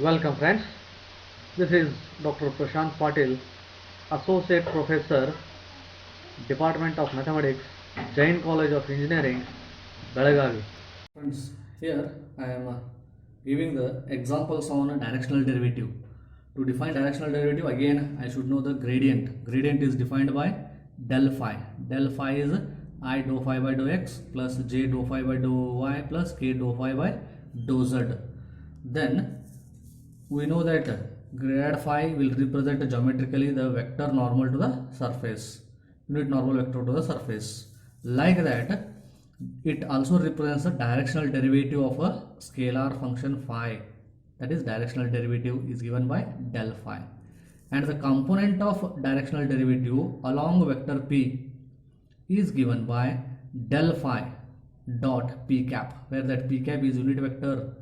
Welcome friends, this is Dr. Prashant Patil, Associate Professor, Department of Mathematics, Jain College of Engineering, Belagavi. Friends, here I am giving the examples on a directional derivative. To define directional derivative, again I should know the gradient. Gradient is defined by del phi. Del phi is I dou phi by dou x plus j dou phi by dou y plus k dou phi by dou z. Then we know that grad phi will represent geometrically the vector normal to the surface, unit normal vector to the surface. Like that, it also represents the directional derivative of a scalar function phi. That is, directional derivative is given by del phi. And the component of directional derivative along vector p is given by del phi dot p cap, where that p cap is unit vector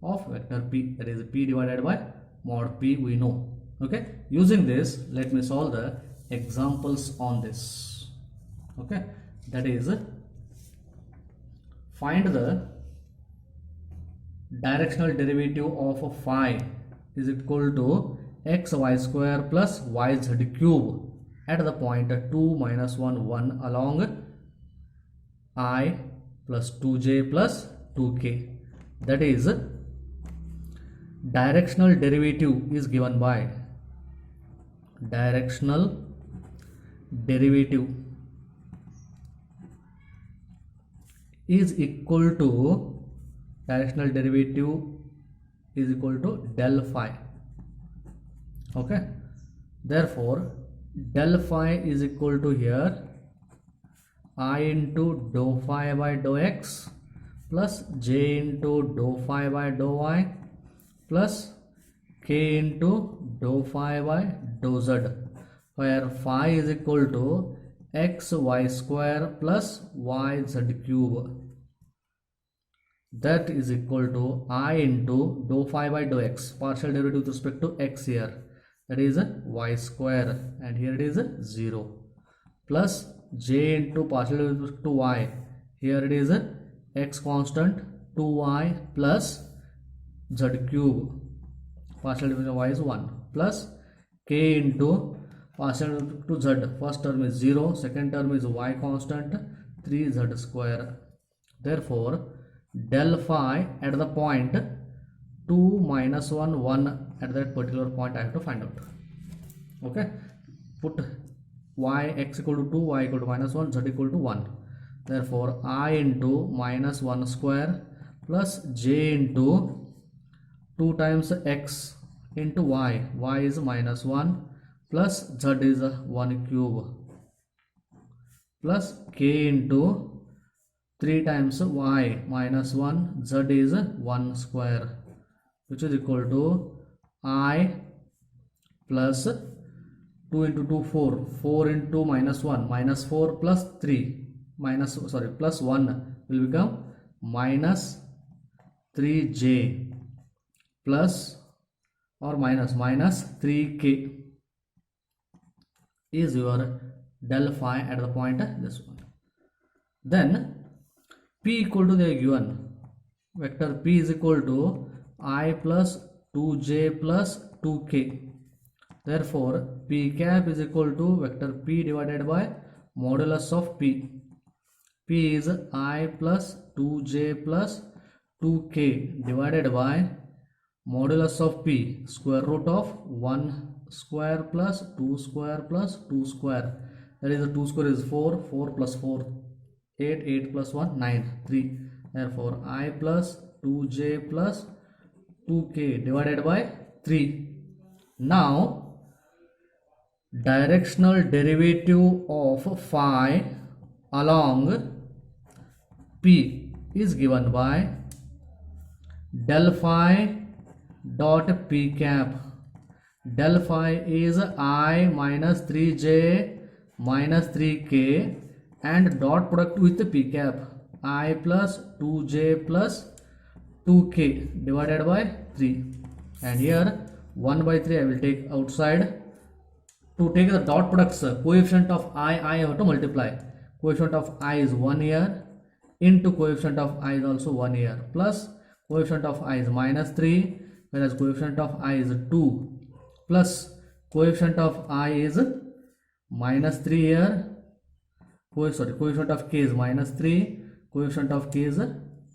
of vector p, that is p divided by mod p, we know. Okay, using this, let me solve the examples on this. Okay, that is, find the directional derivative of phi is equal to xy square plus yz cube at the point 2 minus 1 1 along I plus 2j plus 2k. That is, directional derivative is given by directional derivative is equal to directional derivative is equal to del phi. Okay, therefore del phi is equal to here I into dou phi by dou x plus j into dou phi by dou y plus k into dou phi by dou z, where phi is equal to xy square plus yz cube. That is equal to I into dou phi by dou x, partial derivative with respect to x here, that is y square, and here it is 0, plus j into partial derivative with respect to y, here it is x constant 2y plus z cube, partial derivative of y is 1, plus k into partial derivative to z, first term is 0, second term is y constant 3z square. Therefore del phi at the point 2 minus 1 1 at that particular point I have to find out. Okay, put y x equal to 2, y equal to minus 1, z equal to 1. Therefore I into minus 1 square plus j into 2 times x into y, y is minus 1 plus z is 1 cube plus k into 3 times y minus 1, z is 1 square, which is equal to I plus 2 into 2 4, 4 into minus 1, minus 4 plus 3, plus 1 will become minus 3j plus or minus 3k is your del phi at the point this one. Then p equal to the given vector p is equal to I plus 2j plus 2k. Therefore p cap is equal to vector p divided by modulus of p. P is I plus 2j plus 2k divided by modulus of p, square root of 1 square plus 2 square plus 2 square. That is, the 2 square is 4, 4 plus 4 8, 8 plus 1 9, 3. Therefore I plus 2j plus 2k divided by 3. Now directional derivative of phi along p is given by del phi dot p cap. Del phi is I minus 3j minus 3k and dot product with p cap, I plus 2j plus 2k divided by 3, and here 1 by 3 I will take outside. To take the dot products, coefficient of I have to multiply. Coefficient of I is 1 here into coefficient of I is also 1 here, plus coefficient of I is minus 3 whereas coefficient of I is 2 plus coefficient of I is minus 3 here. Coefficient of k is minus 3, coefficient of k is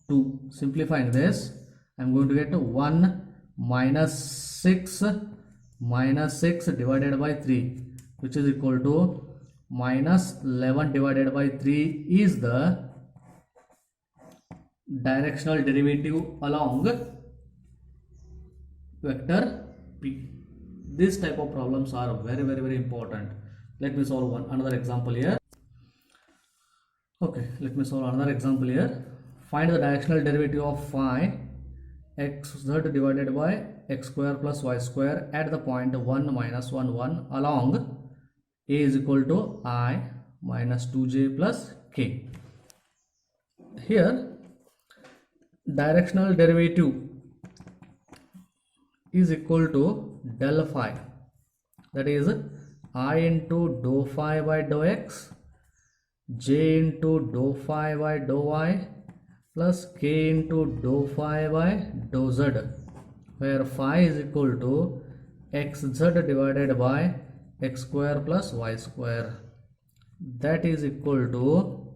2. Simplifying this, I am going to get 1 minus 6 divided by 3, which is equal to minus 11 divided by 3 is the directional derivative along vector p. This type of problems are very important. Let me solve another example here. Okay, let me solve another example here. Find the directional derivative of phi xz divided by x square plus y square at the point 1 minus 1 1 along a is equal to I minus 2j plus k. Here directional derivative is equal to del phi, that is I into dou phi by dou x, j into dou phi by dou y plus k into dou phi by dou z, where phi is equal to xz divided by x square plus y square, that is equal to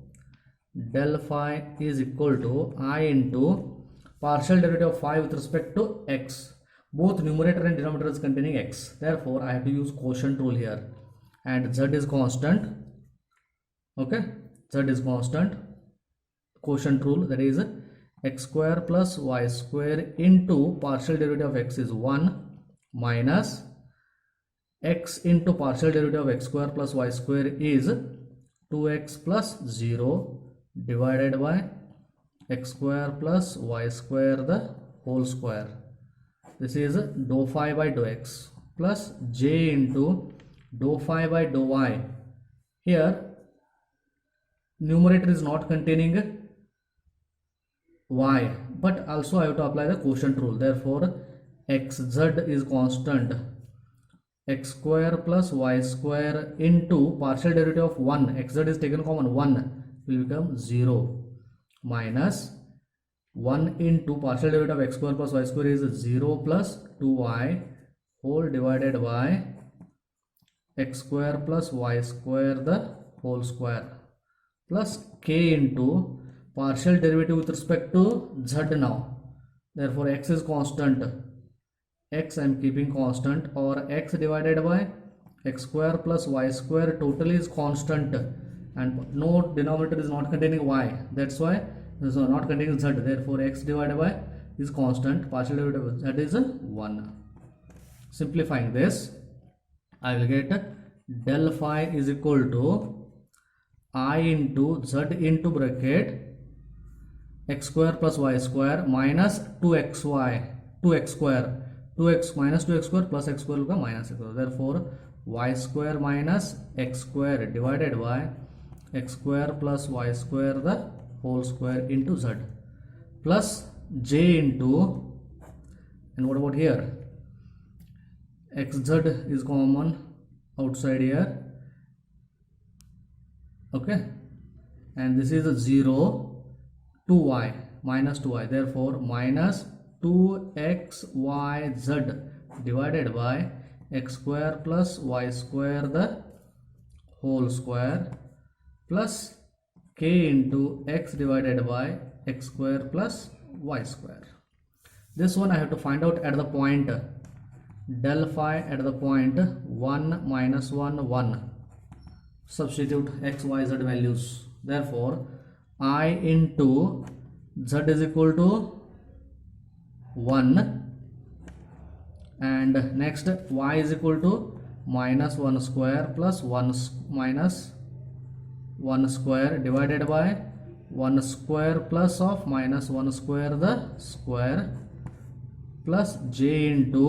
del phi is equal to I into partial derivative of phi with respect to x. Both numerator and denominator is containing x, therefore I have to use quotient rule here, and z is constant. Okay, z is constant. Quotient rule, that is x square plus y square into partial derivative of x is 1 minus x into partial derivative of x square plus y square is 2x plus 0 divided by x square plus y square the whole square. This is dou phi by dou x plus j into dou phi by dou y. Here numerator is not containing y, but also I have to apply the quotient rule, therefore xz is constant. X square plus y square into partial derivative of 1, xz is taken common, 1 will become 0 minus 1 into partial derivative of x square plus y square is 0 plus 2y whole divided by x square plus y square the whole square plus k into partial derivative with respect to z now, therefore x is constant, x I am keeping constant, or x divided by x square plus y square total is constant and no denominator is not containing y, that's why this is not containing z, therefore x divided by is constant, partial derivative of z is 1. Simplifying this, I will get del phi is equal to I into z into bracket x square plus y square minus 2x square, 2x minus 2x square plus x square will become minus x square, therefore y square minus x square divided by x square plus y square the whole square into z plus j into, and what about here, xz is common outside here. Okay, and this is a 0 2y minus 2y, therefore minus 2xyz divided by x square plus y square the whole square plus k into x divided by x square plus y square. This one I have to find out at the point del phi at the point 1 minus 1 1. Substitute x y z values, therefore I into z is equal to 1 and next y is equal to minus 1 square plus 1 minus 1 square divided by 1 square plus of minus 1 square the square plus j into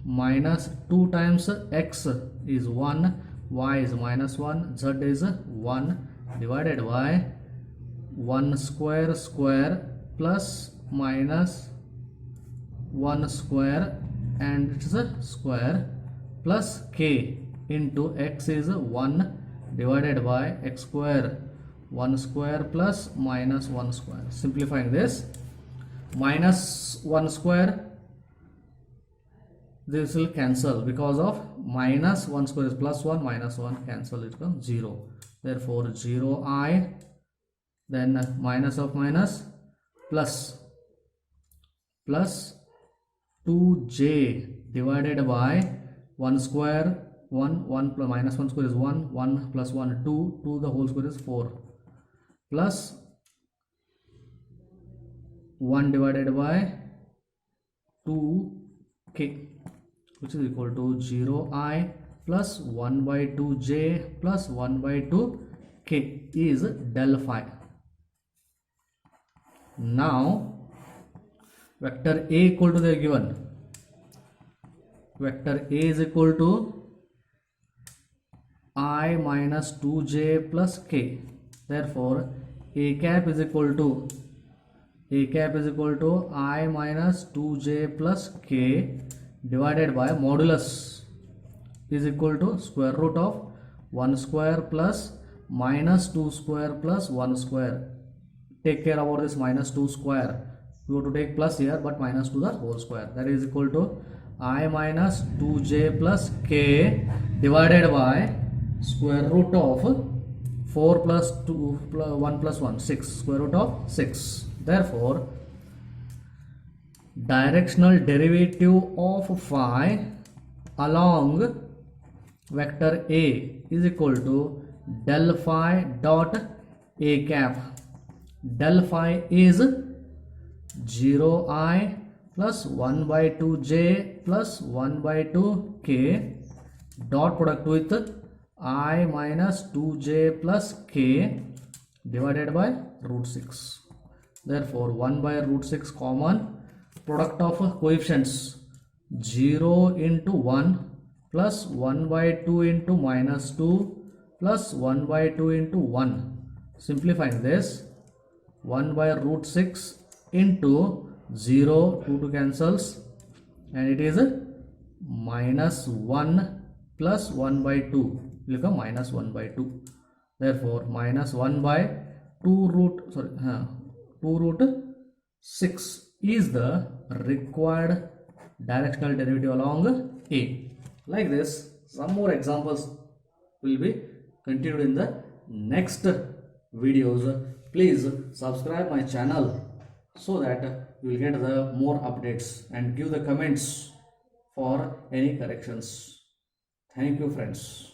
minus 2 times x is 1, y is minus 1, z is 1 divided by 1 square square plus minus 1 square and it's a square plus k into x is 1 divided by x square 1 square plus minus 1 square. Simplifying this, minus 1 square this will cancel because of minus 1 square is plus 1, minus 1 cancel, it becomes 0. Therefore 0I, then minus of minus plus 2j divided by 1 square 1 plus minus 1 square is 1 plus 1 2 the whole square is 4 plus 1 divided by 2k, which is equal to 0I plus 1 by 2j plus 1 by 2k is del phi. Now vector A equal to the given vector A is equal to I minus 2j plus k. Therefore A cap is equal to I minus 2j plus k divided by modulus is equal to square root of 1 square plus minus 2 square plus 1 square. Take care about this minus 2 square. You have to take plus here, but minus to the whole square. That is equal to I minus 2j plus k divided by square root of 4 plus 2 plus 1 plus 1, 6, square root of 6. Therefore, directional derivative of phi along vector A is equal to del phi dot A cap. Del phi is 0I plus 1 by 2j plus 1 by 2k dot product with I minus 2j plus k divided by root 6. Therefore 1 by root 6 common, product of coefficients 0 into 1 plus 1 by 2 into minus 2 plus 1 by 2 into 1. Simplifying this, 1 by root 6 into 0, 2 cancels, and it is minus 1 plus 1 by 2 will become minus 1 by 2. Therefore minus 1 by 2 root 6 is the required directional derivative along A. Like this, some more examples will be continued in the next videos. Please subscribe my channel so that you will get the more updates and give the comments for any corrections. Thank you friends.